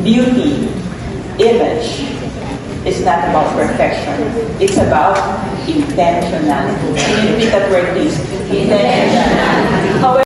beauty, image, is not about perfection. It's about intentionality. Can you repeat that word, please? Intentionality. However,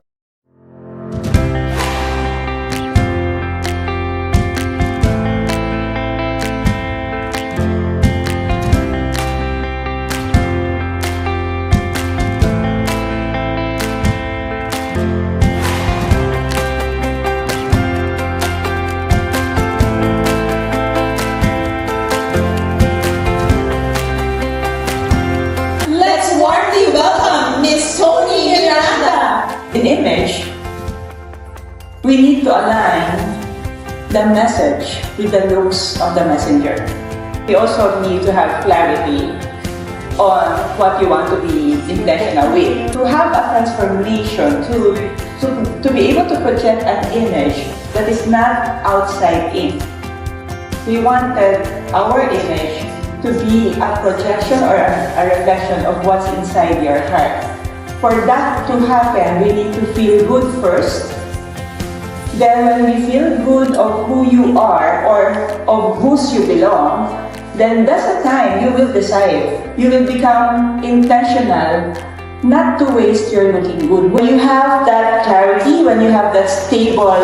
in image, we need to align the message with the looks of the messenger. We also need to have clarity on what you want to be intentional with. To have a transformation, to be able to project an image that is not outside in. We wanted our image to be a projection or a reflection of what's inside your heart. For that to happen, we need to feel good first. Then when we feel good of who you are or of whose you belong, then that's the time you will decide. You will become intentional not to waste your looking good. When you have that clarity, when you have that stable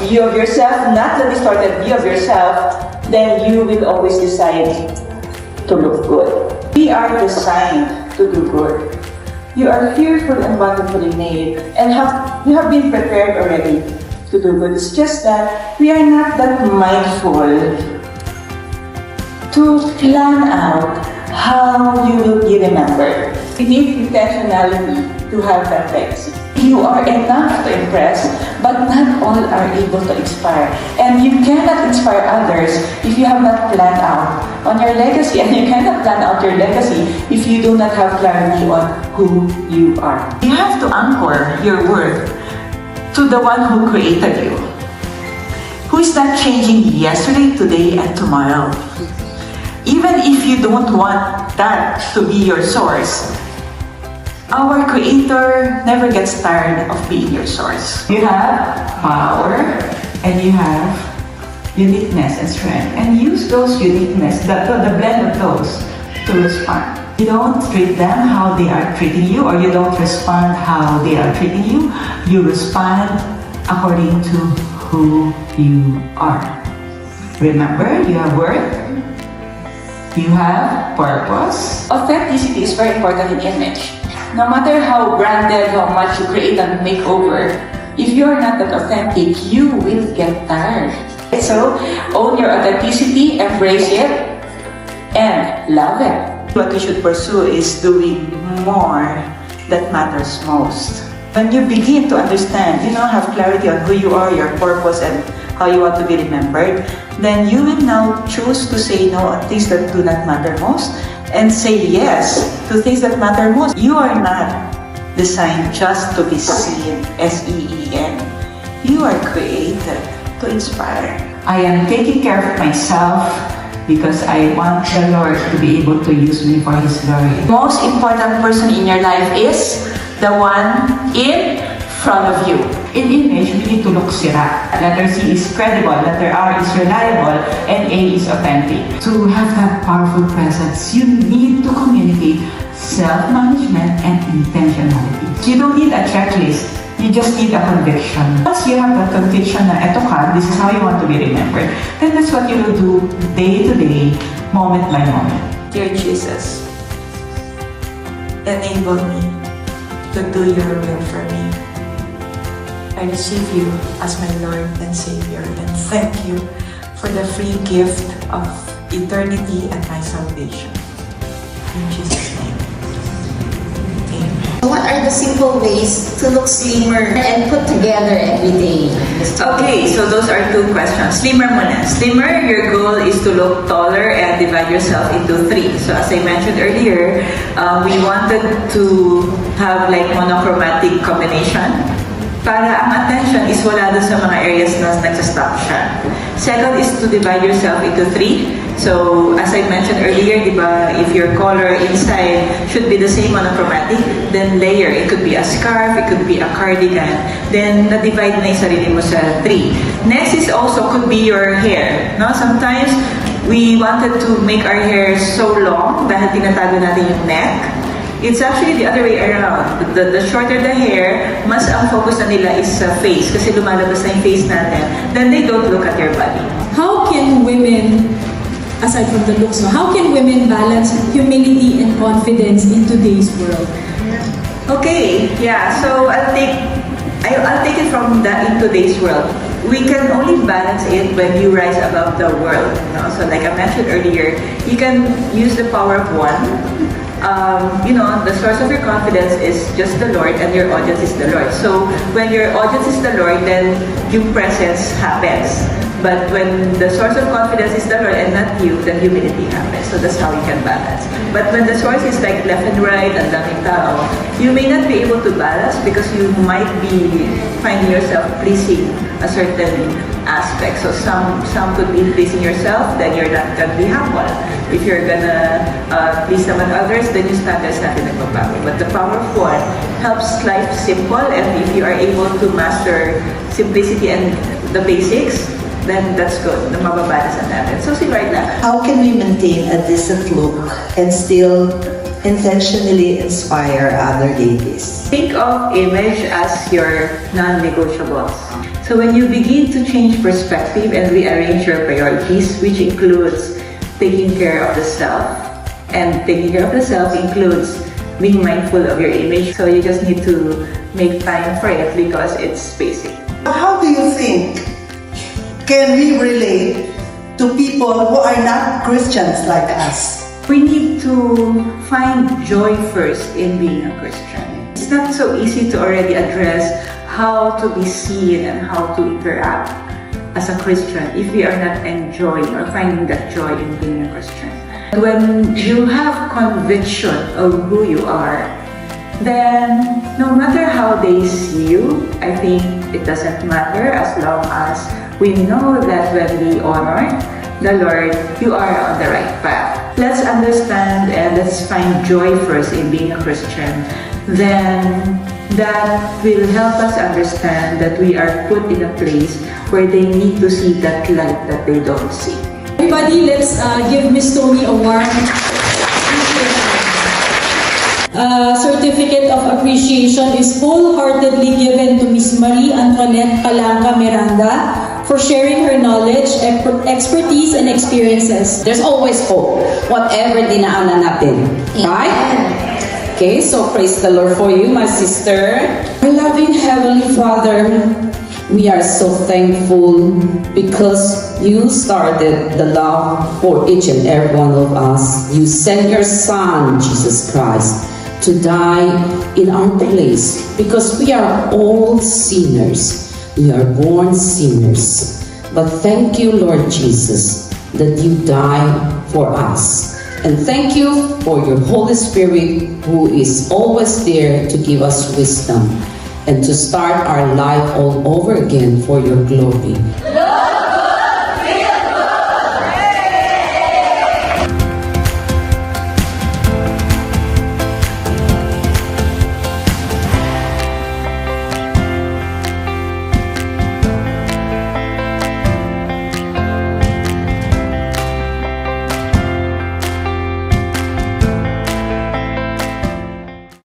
view of yourself, not the distorted view of yourself, then you will always decide to look good. We are designed to do good. You are fearful and wonderfully made, and you have been prepared already to do good. It's just that we are not that mindful to plan out how you will be remembered. We need intentionality to have that legacy. You are enough to impress, but not all are able to inspire. And you cannot inspire others if you have not planned out on your legacy. And you cannot plan out your legacy if you do not have clarity on who you are. You have to anchor your worth to the one who created you, who is not changing yesterday, today, and tomorrow. Even if you don't want that to be your source, our Creator never gets tired of being your source. You have power and you have uniqueness and strength. And use those uniqueness, the blend of those, to respond. You don't treat them how they are treating you, or you don't respond how they are treating you. You respond according to who you are. Remember, you have worth. You have purpose. Authenticity is very important in image. No matter how branded, how much you create a makeover, if you're not that authentic, you will get tired. So, own your authenticity, embrace it, and love it. What we should pursue is doing more that matters most. When you begin to understand, have clarity on who you are, your purpose, and how you want to be remembered, then you will now choose to say no on things that do not matter most, and say yes to things that matter most. You are not designed just to be seen, S-E-E-N. You are created to inspire. I am taking care of myself because I want the Lord to be able to use me for His glory. The most important person in your life is the one in front of you. In image, we need to look sira. Letter C is credible, letter R is reliable, and A is authentic. To have that powerful presence, you need to communicate self-management and intentionality. You don't need a checklist, you just need a conviction. Once you have that conviction na eto ka, this is how you want to be remembered, then that's what you will do day to day, moment by moment. Dear Jesus, enable me to do your will for me. I receive you as my Lord and Savior, and thank you for the free gift of eternity and my salvation. In Jesus' name, amen. What are the simple ways to look slimmer and put together every day? Okay, so those are two questions. Slimmer muna. Slimmer, your goal is to look taller and divide yourself into 3. So as I mentioned earlier, we wanted to have like monochromatic combination para ang attention is wala doon sa mga areas na nagsastop siya. Second is to divide yourself into 3. So, as I mentioned earlier, di ba, if your color inside should be the same monochromatic, then layer. It could be a scarf, it could be a cardigan. Then, na-divide na yung sarili mo sa 3. Next is also could be your hair. No? Sometimes, we wanted to make our hair so long dahil tinatago natin yung neck. It's actually the other way around. The shorter the hair, mas ang focus na nila is sa face kasi lumalabas na yung face natin. Then they don't look at your body. How can women, aside from the looks, no, how can women balance humility and confidence in today's world? Okay, yeah. So I'll take it from in today's world. We can only balance it when you rise above the world. You know? So like I mentioned earlier, you can use the power of one. The source of your confidence is just the Lord and your audience is the Lord. So when your audience is the Lord, then yung presence happens. But when the source of confidence is the Lord and not you, then humility happens. So that's how you can balance. But when the source is like left and right and daming tao, you may not be able to balance because you might be finding yourself pleasing a certain aspect. So some could be pleasing yourself, then you're not gonna be humble. If you're gonna please someone others, then yung standards natin nagbabago. But the power of one helps life simple, and if you are able to master simplicity and the basics, then that's good. Na mababalansan natin. So si Lord na. How can we maintain a decent look and still intentionally inspire other ladies? Think of image as your non-negotiables. So when you begin to change perspective and rearrange your priorities, which includes taking care of the self, and taking care of the self includes being mindful of your image. So you just need to make time for it because it's basic. How do you think can we relate to people who are not Christians like us? We need to find joy first in being a Christian. It's not so easy to already address how to be seen and how to interact as a Christian if we are not enjoying or finding that joy in being a Christian. When you have conviction of who you are, then no matter how they see you, I think it doesn't matter as long as we know that when we honor the Lord, you are on the right path. Let's understand and let's find joy first in being a Christian. Then that will help us understand that we are put in a place where they need to see that light that they don't see. Everybody, let's give Miss Tony a warm certificate of appreciation is wholeheartedly given to Miss Marie Antoinette Palanca Miranda for sharing her knowledge, expertise, and experiences. There's always hope, whatever dinaanan natin. Right? Okay, so praise the Lord for you, my sister. Our loving Heavenly Father, we are so thankful because you started the love for each and every one of us. You sent your Son, Jesus Christ, to die in our place because we are all sinners. We are born sinners. But thank you, Lord Jesus, that you died for us. And thank you for your Holy Spirit who is always there to give us wisdom and to start our life all over again for your glory.